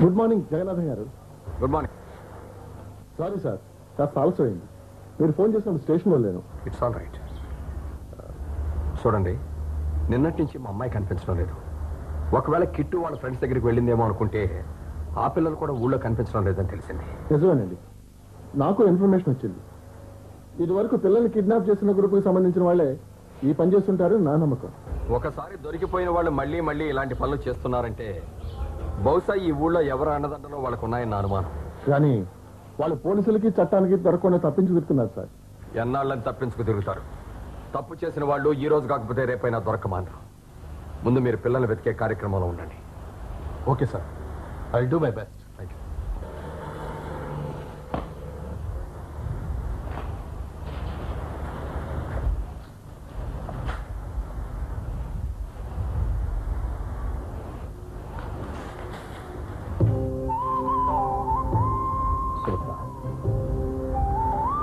Good morning Jagannatham గారు. Good morning. Sorry sir, కాస్త ఆలస్యమైంది. మీరు ఫోన్ చేసినప్పుడు స్టేషన్లో లేను. It's all right. చూడండి, నిన్నటి నుంచి మా అమ్మాయి కనిపించడం లేదు. ఒకవేళ కిట్టు వాళ్ళ ఫ్రెండ్స్ దగ్గరికి వెళ్ళిందేమో అనుకుంటే ఆ పిల్లలు కూడా ఊళ్ళో కనిపించడం లేదని తెలిసింది. నిజమేనండి, నాకు ఇన్ఫర్మేషన్ వచ్చింది. ఇదివరకు పిల్లల్ని కిడ్నాప్ చేసిన గ్రూప్కి సంబంధించిన వాళ్ళే ఈ పని చేస్తుంటారు నా నమ్మకం. ఒకసారి దొరికిపోయిన వాళ్ళు మళ్ళీ మళ్ళీ ఇలాంటి పనులు చేస్తున్నారంటే బహుశా ఈ ఊళ్ళో ఎవరు అన్నదండలో వాళ్ళకు ఉన్నాయని నా అనుమానం. కానీ వాళ్ళు పోలీసులకి చట్టానికి దొరకకుండా తప్పించి తిరుగుతున్నారు సార్. ఎన్నాళ్ళని తప్పించుకు తిరుగుతారు. తప్పు చేసిన వాళ్ళు ఈ రోజు కాకపోతే రేపైనా దొరకమానరు. ముందు మీరు పిల్లల్ని వెతికే కార్యక్రమంలో ఉండండి. Okay sir, I will do my best. Thank you.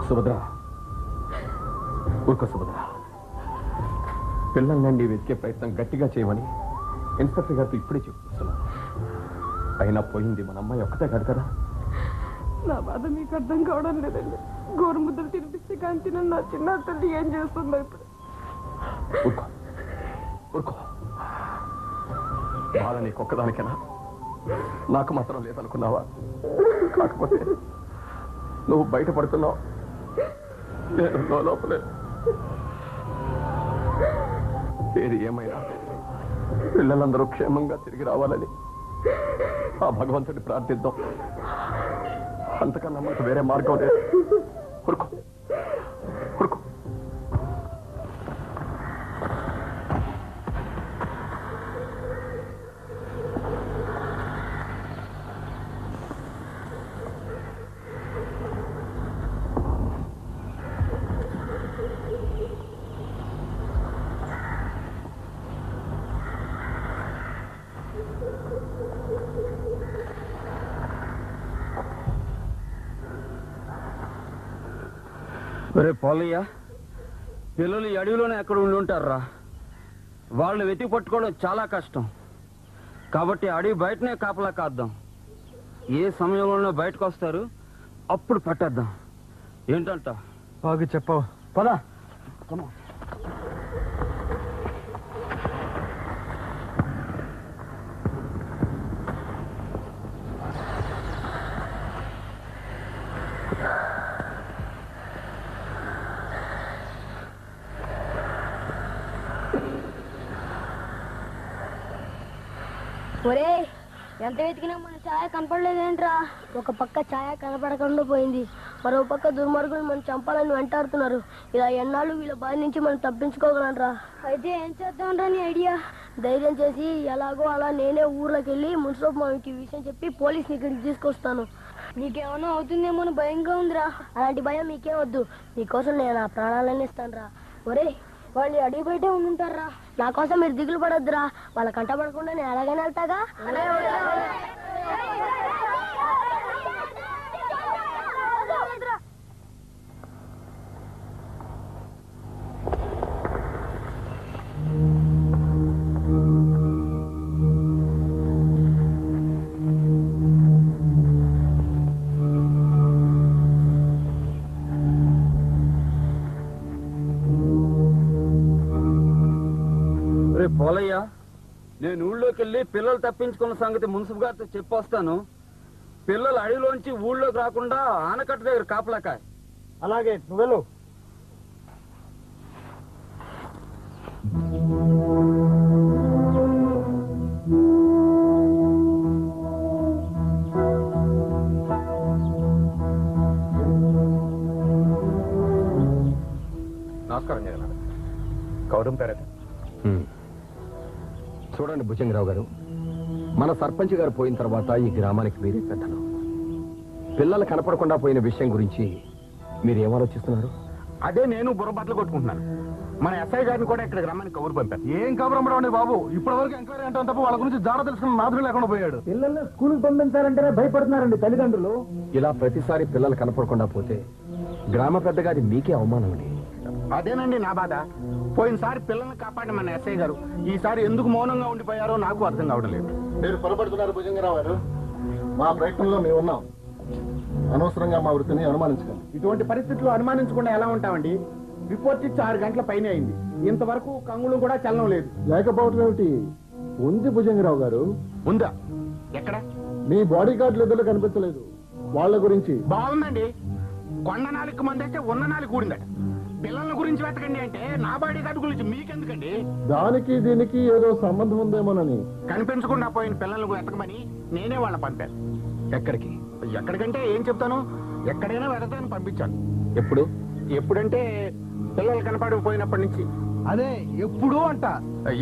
Subhadra, ఊరుకో సుభద్ర. పిల్లల్ని వెతికే ప్రయత్నం గట్టిగా చేయమని ఇన్స్పెక్టర్ గారితో ఇప్పుడే చెప్తున్నాను. అయినా పోయింది మన అమ్మాయి ఒక్కతే కాదు కదా. నా బాధ మీకు అర్థం కావడం లేదండి. గోరుముద్దలు తినిపిస్తే కానీ తిన నా చిన్న తల్లి ఏం చేస్తుందో ఇప్పుడు. ఊరుకో ఊరుకో. బాధ నీకొక్కదానికేనా? నాకు మాత్రం లేదనుకున్నావా? కాకపోతే నువ్వు బయటపడుతున్నావు, నేను లోపలే. ఏది ఏమైనా పిల్లలందరూ క్షేమంగా తిరిగి రావాలని ఆ భగవంతుడి ప్రార్థిద్దాం. అంతకన్నా మనకు వేరే మార్గం లేదు. ఊరుకో ఊరుకో. రే పోలయ్య, పిల్లలు ఈ అడవిలోనే ఎక్కడ ఉండి ఉంటారా? వాళ్ళని వెతికి పట్టుకోవడం చాలా కష్టం. కాబట్టి అడవి బయటనే కాపలా కాద్దాం. ఏ సమయంలోనో బయటకు వస్తారు, అప్పుడు పట్టేద్దాం. ఏంటంట? బాగా చెప్పావు. పదా. ఒరే, ఎంత వెతికినా మన ఛాయ కనపడలేదేంట్రా? ఒక పక్క ఛాయ కనపడకుండా పోయింది, మరో పక్క దుర్మార్గులు మనం చంపాలని వెంటాడుతున్నారు. ఇలా ఎన్నాళ్ళు వీళ్ళ బారి నుంచి మనం తప్పించుకోగలరా? అయితే ఏం చేద్దాంరా నీ ఐడియా? ధైర్యం చేసి ఎలాగో అలా నేనే ఊర్లోకి వెళ్ళి మున్సిపల్ మామికి ఈ విషయం చెప్పి పోలీసుని ఇక్కడికి తీసుకొస్తాను. నీకేమైనా అవుతుందేమో అని భయంగా ఉందిరా. అలాంటి భయం మీకేం వద్దు, మీకోసం నేను ఆ ప్రాణాలన్నీ ఇస్తాను రా. ఒరే, వాళ్ళు అడిగి బయటే ఉండుంటారా. నా కోసం మీరు దిగులు పడొద్దురా. వాళ్ళ కంట పడకుండా నేను ఎలాగైనా వెళ్తాగా. పోలయ్య, నేను ఊళ్ళోకి వెళ్ళి పిల్లలు తప్పించుకున్న సంగతి మున్సిపల్ గారితో చెప్పొస్తాను. పిల్లలు అడవిలోంచి ఊళ్ళోకి రాకుండా ఆనకట్ట దగ్గర కాపలాకాయ. అలాగే, నువ్వెళ్ళు. నమస్కారం జగన్నాథ్. గౌరవం పేరట. చూడండి భుజంగరావు గారు, మన సర్పంచ్ గారు పోయిన తర్వాత ఈ గ్రామానికి మీరే పెద్దలు. పిల్లలు కనపడకుండా పోయిన విషయం గురించి మీరు ఏమాలోచిస్తున్నారు? అదే నేను బుర్రబట్టలు కొట్టుకుంటున్నాను. మన ఎస్ఐ గారిని కూడా ఇక్కడ గ్రామానికి కబురు పంపారు. ఏం కబురమ్మడం బాబు, ఇప్పటి వరకు ఎంక్వైరీ అంటాం తప్ప వాళ్ళ గురించి జాడ తెలుసుకున్న నాదులు లేకుండా పోయాడు. పిల్లల్ని స్కూల్కి పంపించాలంటేనే భయపడుతున్నారండి తల్లిదండ్రులు. ఇలా ప్రతిసారి పిల్లలు కనపడకుండా పోతే గ్రామ పెద్దగారి మీకే అవమానం అండి. అదేనండి నా బాధ. పోయినసారి పిల్లల్ని కాపాడిన మన ఎస్ఐ గారు ఈసారి ఎందుకు మౌనంగా ఉండిపోయారో నాకు అర్థం కావడం లేదు. మీరు పొరపడుతున్నారు భుజంగరావు గారు. మా ప్రయత్నంలో మేము ఉన్నాం. అనవసరంగా మా వృత్తిని అనుమానించకండి. ఇటువంటి పరిస్థితుల్లో అనుమానించకుండా ఎలా ఉంటామండి? రిపోర్ట్ ఇచ్చి 6 గంటల పైన అయింది. ఇంతవరకు కంగుళం కూడా చలనం లేదు. లేకపోవటం ఏమిటి? ఉంది భుజంగరావు గారు. ఉందా? ఎక్కడ? మీ బాడీ గార్డులు ఇద్దరు కనిపించలేదు. వాళ్ళ గురించి బాగుందండి. కొండ నాలుగు మంది అయితే ఉన్న నాలుగు కూడిందట. పిల్లల గురించి వెతకండి అంటే నా బాడీ గార్డు గురించి మీకెందుకండి? దానికి దీనికి ఏదో సంబంధం ఉందేమోనని. కనిపించకుండా పోయిన పిల్లలకు వెతకమని నేనే వాళ్ళని పంపాను. ఎక్కడికి? ఎక్కడికంటే ఏం చెప్తాను, ఎక్కడైనా వెతకని పంపించాను. ఎప్పుడు? ఎప్పుడంటే పిల్లలు కనపడకపోయినప్పటి నుంచి. అదే ఎప్పుడు అంట.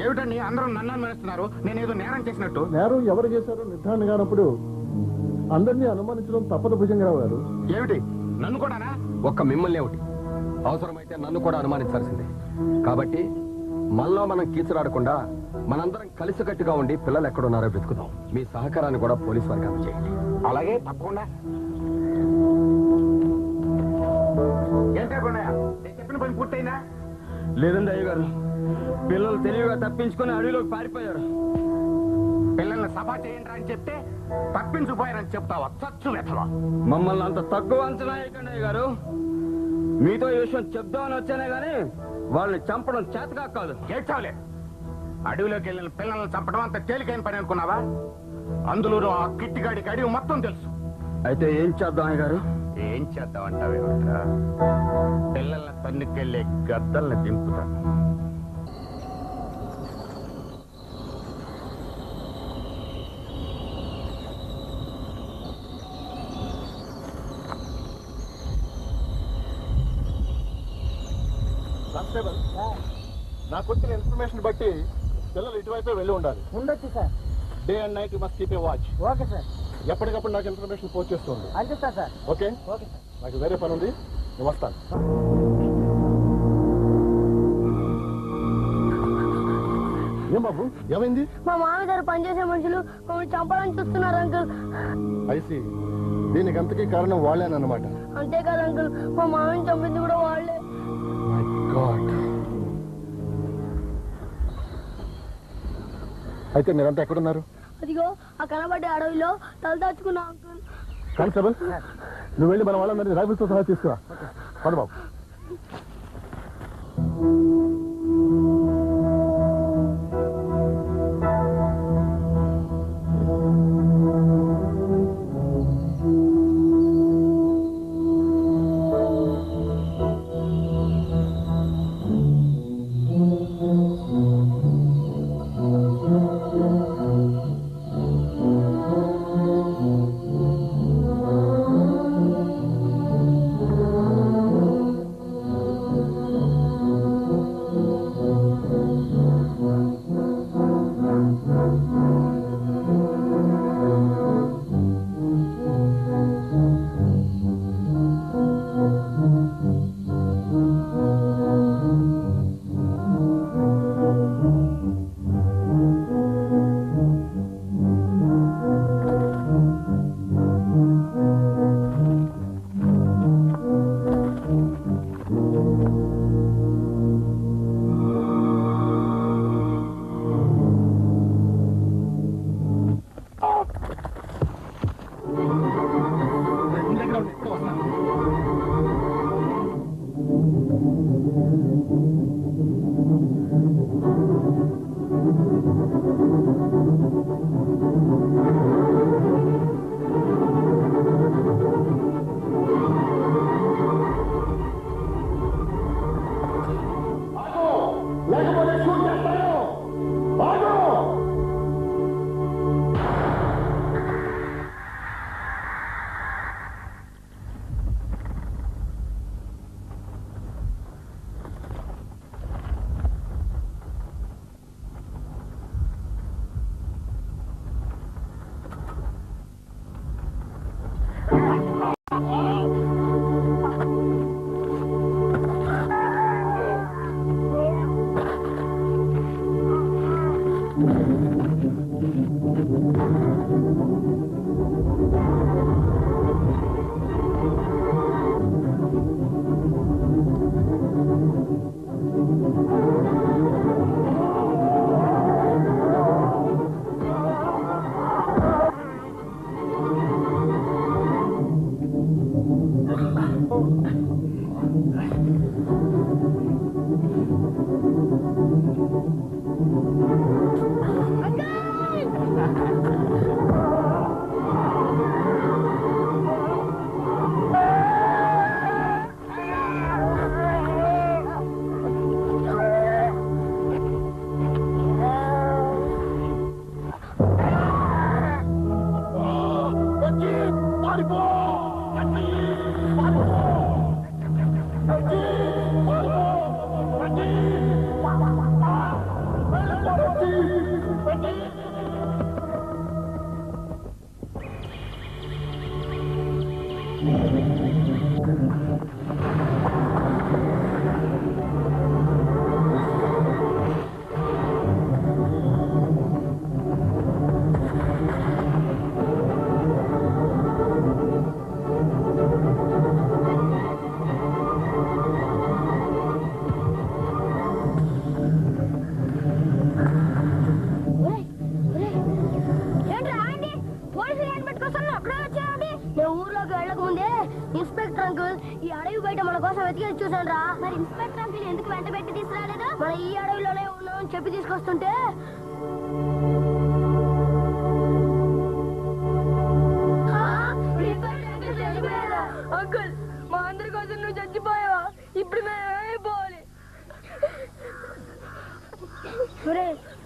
ఏమిటండి అందరూ నన్ను అనుమానిస్తున్నారు? నేనేదో నేరం చేసినట్టు. నేరం ఎవరు చేశారో నిర్ధారణ కానప్పుడు అందరినీ అనుమానించడం తప్పదు భుజంగరావు గారు. ఏమిటి, నన్ను కూడానా? ఒక్క మిమ్మల్ని ఏమిటి, అవసరమైతే నన్ను కూడా అనుమానించాల్సిందే. కాబట్టి మనలో మనం కీచురాడకుండా మనందరం కలిసికట్టుగా ఉండి పిల్లలు ఎక్కడున్నారో వెతుకుదాం. మీ సహకారాన్ని కూడా పోలీసు వారికి అందజేయండి. అలాగే, తప్పకుండా. ఏంటనుకున్నాయా? నేను చెప్పిన పని పూర్తయిందా? లేదండి అయ్యగారు, పిల్లలు తెలివిగా తప్పించుకుని అడవిలోకి పారిపోయారు. పిల్లల్ని సభా చేయండి అని చెప్తే తప్పించిపోయారని చెప్తావా? చచ్చు వెతవా? మమ్మల్ని అంత తక్కువ అంచనా వేయకండి అయ్యగారు. మీతో ఈ విషయం చెప్దామని వచ్చానే గాని వాళ్ళని చంపడం చేతగా కాదు. ఏడ్చావులే. అడవిలోకి వెళ్ళిన పిల్లల్ని చంపడం అంత తేలికైన పని అనుకున్నావా? అందులో ఆ కిట్టిగాడికి అడవి మొత్తం తెలుసు. అయితే ఏం చేద్దాం అయ్యగారు? ఏం చేద్దామంటావేమిట్రా? పిల్లల్ని తన్నుకెళ్ళే గద్దల్ని దింపుతా. కానిస్టేబుల్, నాకు వచ్చిన ఇన్ఫర్మేషన్ బట్టి పిల్లలు ఇటువైపే వెళ్ళి ఉండాలి. ఉండొచ్చు sir. Day and night you must keep a watch. Okay sir. ఎప్పటికప్పుడు నాకు ఇన్ఫర్మేషన్ పోస్ట్ చేస్తుంది. అంతే సార్. ఓకే? Okay sir. నాకు వేరే పని ఉంది, నేను వస్తాను. ఏం బాబు, ఏమైంది? మా మామయ్య గారు పనిచేసే మనుషులు మమ్మల్ని చంపాలని చూస్తున్నారు అంకుల్. ఐసి, దీనికి అంతకీ కారణం వాళ్ళేనన్నమాట. అంతేకాదు అంకుల్, మా మామయ్యని చంపింది కూడా వాళ్ళే. My God. అయితే మీరంతా ఎక్కడున్నారు? అదిగో ఆ కనబడ్డే అడవిలో తలదాచుకున్నా అంకుల్. కానిస్టేబుల్, నువ్వు వెళ్ళి మన వాళ్ళందరినీ రైఫిల్స్తో సహా తీసుకురా. పద బాబు. ఇన్స్పెక్టర్ అంకుల్ ఈ అడవి బయట మన కోసం వెతికి చూసాను రా. మరి ఇన్స్పెక్టర్ అంకుల్ ఎందుకు వెంట పెట్టి తీసుకురాలేదు? మన ఈ అడవిలోనే ఉన్నామని చెప్పి తీసుకొస్తుంటే అంకుల్ మా అందరి కోసం నువ్వు చచ్చిపోయావా? ఇప్పుడు మేము ఏమైపోవాలి?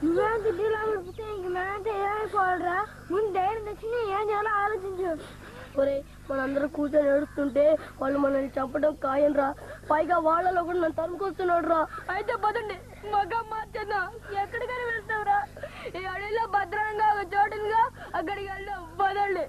నువ్వేం దిడ్డిలా ఇంక మేమంటే ఏమైపోవాలరా? ముందు ధైర్యం తెచ్చి ఏం చేయాలో ఆలోచించు. ఒరే మనందరూ కూర్చొని ఏడుస్తుంటే వాళ్ళు మనల్ని చంపడం ఖాయం రా. పైగా వాళ్ళలో కూడా నన్ను తరుముకొస్తున్నాడు రా. అయితే పదండి మగ మార్చేద్దాం. ఎక్కడికైనా వెళ్తావురా? ఈ అడవిలో భద్రంగా ఒక చోటుగా అక్కడికి వెళ్దాం. పదండి.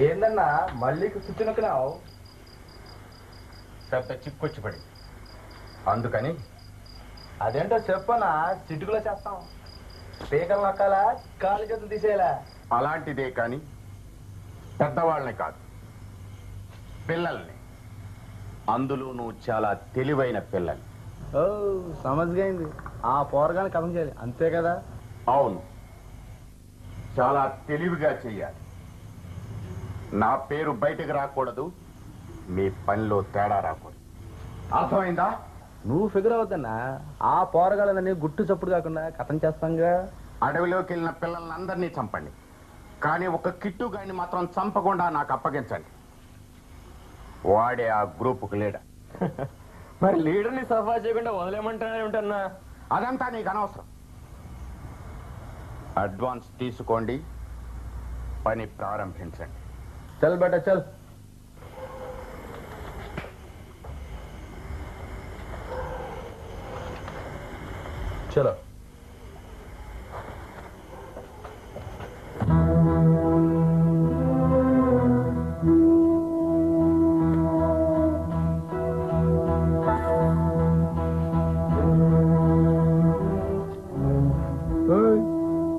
ఏందన్నా మళ్ళీ కూర్చునొక్కినావు? పెద్ద చిక్కొచ్చి పడి అందుకని. అదేంటో చెప్పనా, చిటుకులో చేస్తాం. పీకలు నొక్కాలా, కాలు చేతులు తీసేయాలా? అలాంటిదే కానీ పెద్దవాళ్ళని కాదు, పిల్లల్ని. అందులో నువ్వు చాలా తెలివైన పిల్లల్ని. ఓ సమజ్గైంది. ఆ పోరగాన్ని కథం చేయాలి అంతే కదా? అవును, చాలా తెలివిగా చెయ్యాలి. నా పేరు బయటకు రాకూడదు, మీ పనిలో తేడా రాకూడదు. అర్థమైందా? నువ్వు ఫిగర్ అవుతున్నా. ఆ పోరగాళ్ళని గుట్టు చప్పుడు కాకుండా కథం చేస్తాంగా. అడవిలోకి వెళ్ళిన పిల్లల్ని అందరినీ చంపండి, కానీ ఒక కిట్టుగాడిని మాత్రం చంపకుండా నాకు అప్పగించండి. వాడే ఆ గ్రూపుకు లీడర్. మరి లీడర్ని సఫా చేయకుండా వదిలేమంటానే ఉంటానా? అదంతా నీకు అనవసరం. అడ్వాన్స్ తీసుకోండి, పని ప్రారంభించండి. చల్ బేటా చల్. చలో.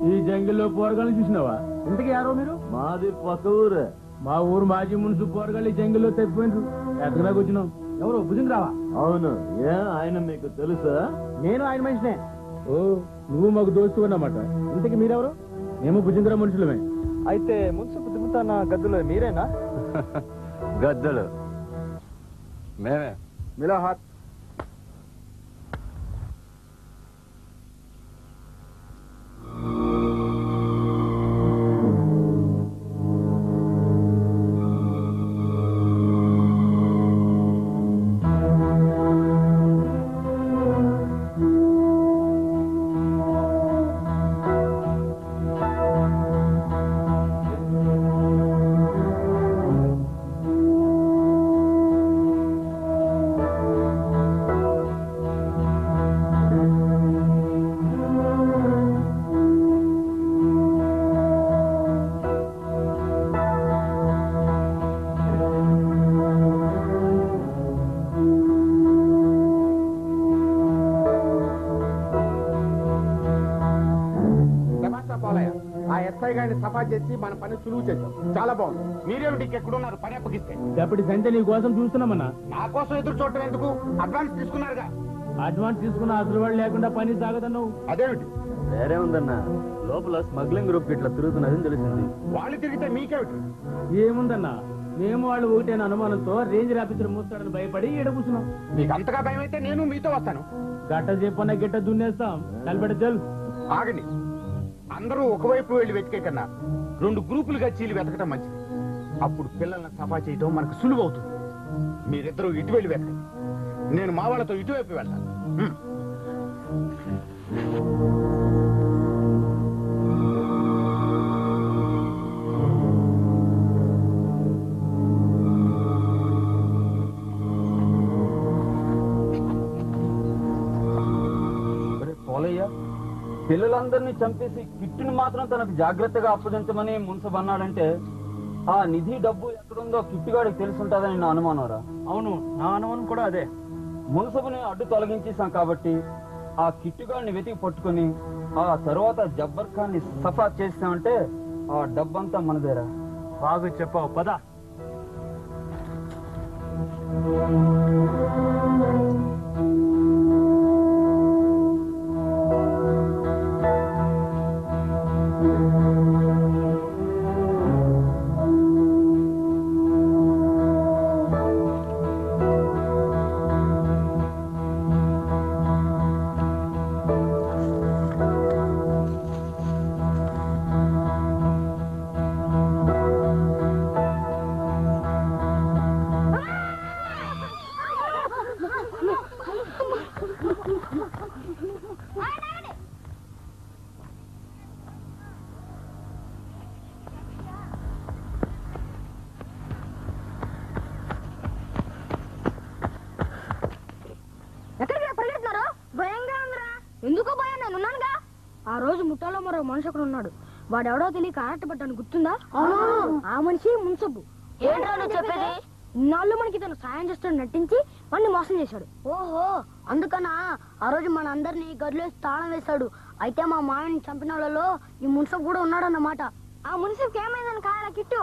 ఈ జంగిల్లో పోరగాళ్ళు చూసినావా? ఇంతకీ యారో మీరు? మాది పక్క ఊరు. మా ఊరు మాజీ మున్సు పోరగాళ్ళు ఈ జంగిల్లో తప్పిపోయినారు. ఎక్కడా కూర్చున్నాం. ఎవరు భుజంగరావా? అవును. ఏ ఆయన మీకు తెలుసా? నేను ఆయన మనిషినే. ఓ నువ్వు మాకు దోస్తు అన్నమాట. ఇంతకీ మీరెవరు? మేము భుజంగరా మనుషులమే. అయితే మున్సిపు తిప్పుతాన్న గద్దులు మీరేనా? గద్దలు మేమే. మిలాహాత్. సఫా చేసి మన పని సులువు చేశాం. చాలా బాగుంది. మీరేమిటి ఎక్కడున్నారు? పని అప్పగిస్తే అప్పటి సంతే నీ కోసం చూస్తున్నామన్నా. నా కోసం ఎదురు చూడటం ఎందుకు? అడ్వాన్స్ తీసుకున్నారుగా. అడ్వాన్స్ తీసుకున్న అసలు వాడు లేకుండా పని సాగదన్నావు. అదేమిటి? వేరే ఉందన్నా, లోపల స్మగ్లింగ్ గ్రూప్ ఇట్లా తిరుగుతున్నదని తెలిసింది. వాళ్ళు తిరిగితే మీకేమిటి? ఏముందన్నా, మేము వాళ్ళు ఒకటైన అనుమానంతో రేంజ్ ఆఫీసర్ మూస్తాడని భయపడి ఈడ కూర్చున్నాం. మీకు అంతగా భయం అయితే నేను మీతో వస్తాను. గట్ట చెప్పన్నా గిట్ట దున్నేస్తాం. కలిపెడ చల్. ఆగండి. అందరూ ఒకవైపు వెళ్ళి వెతికే కన్నా 2 గ్రూపులుగా చీలి వెతకటం మంచిది. అప్పుడు పిల్లల్ని సఫా చేయటం మనకు సులువు అవుతుంది. మీరిద్దరూ ఇటు వెళ్ళి వెతకండి, నేను మా వాళ్ళతో ఇటువైపు వెళ్తాను. పోలయ్య, పిల్లలందరినీ చంపేసి కిట్టుని మాత్రం తనకు జాగ్రత్తగా అప్పగించమని మున్సబ్ అన్నాడంటే ఆ నిధి డబ్బు ఎక్కడుందో కిట్టుగాడికి తెలుసుంటుందని నా అనుమానం రా. అవును, నా అనుమానం కూడా అదే. మున్సబుని అడ్డు తొలగించేశాం కాబట్టి ఆ కిట్టుగాడిని వెతికి పట్టుకుని ఆ తర్వాత జబ్బర్ ఖాన్ ని సఫా చేసామంటే ఆ డబ్బంతా మనదేరా. బాగా చెప్పావు, పద. ఎక్కడికి పరిగెడుతున్నారు? భయంగా ఉందిరా. ఎందుకో భయం? నేను ఉన్నానుగా. ఆ రోజు ముఠాలో మరో మనిషి అక్కడ ఉన్నాడు. వాడెవడో తెలియక ఆటపడ్డాను, గుర్తుందా? ఆ మనిషి మున్సబ్బు. ఏంటో నువ్వు చెప్పేది? ఇన్నాళ్ళు మనకి తను సాయం చేస్తాడు నటించి వాడిని మోసం చేశాడు. ఓహో, అందుకనా ఆ రోజు మన అందరినీ గదిలో తాళం వేశాడు. అయితే మా మామని చంపిన వాళ్ళలో ఈ మున్సబ్ కూడా ఉన్నాడన్నమాట. ఆ మున్సబ్కి ఏమైందని కాయన కిట్టు.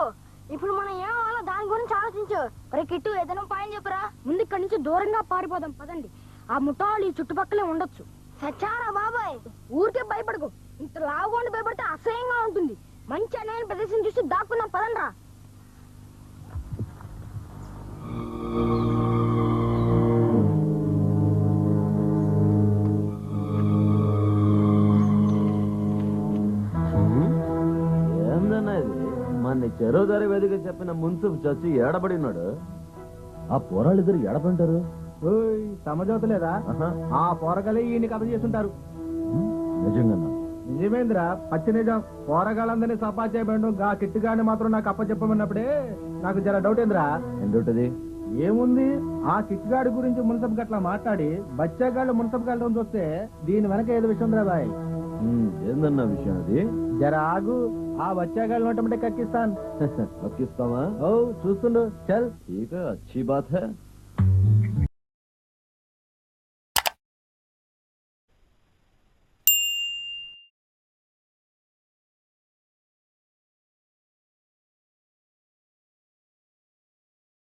ఇప్పుడు మనం ఏమో దాని గురించి ఆలోచించు. మరి కిట్టు ఏదైనా పాయం చెప్పురా. ముందు ఇక్కడి నుంచి దూరంగా పారిపోదాం పదండి. ఆ ముఠాలు ఈ చుట్టుపక్కలే ఉండొచ్చు. సచ్చారా బాబాయ్, ఊరికే భయపడకు. ఇంత లావుగా భయపడితే అసహ్యంగా ఉంటుంది. మంచి అన్నయ్య ప్రదేశం చూసి దాక్కున్నాం పదండ్రా. ఏందన్నా ఇది? మన చెరువు ధర వేదిక చెప్పిన మున్సిపు చచ్చి ఏడబడినాడు. ఆ పోరాళ్ళిద్దరు ఏడపంటారు. సమజోతలేదా? ఆ పోరగాలే ఈయన కథ చేస్తుంటారు. నిజంగా నిజమేంద్రా, పచ్చి నిజం. పోరగాళ్ళందరినీ సఫా చేయబడి గా కిట్టుగాని మాత్రం నాకు అప్ప చెప్పమన్నప్పుడే నాకు జర డౌట్ ఏంద్రా. ఏంటది? ఏముంది, ఆ కిట్టుగాడి గురించి మున్సబ్ గట్లా మాట్లాడి బచ్చాగాళ్ళు మున్సబ్ గాళ్ళం చూస్తే దీని వెనక ఏదో విషయం రా బాయ్. ఏందన్నా విషయం అది? జర ఆగు, ఆ బచ్చాగాళ్ళు నోటమంటే కక్కిస్తాను. కక్కిస్తావా? ఓ చూస్తుండు, చల్. ఠీక్ హై, అచ్చీ బాత్ హై.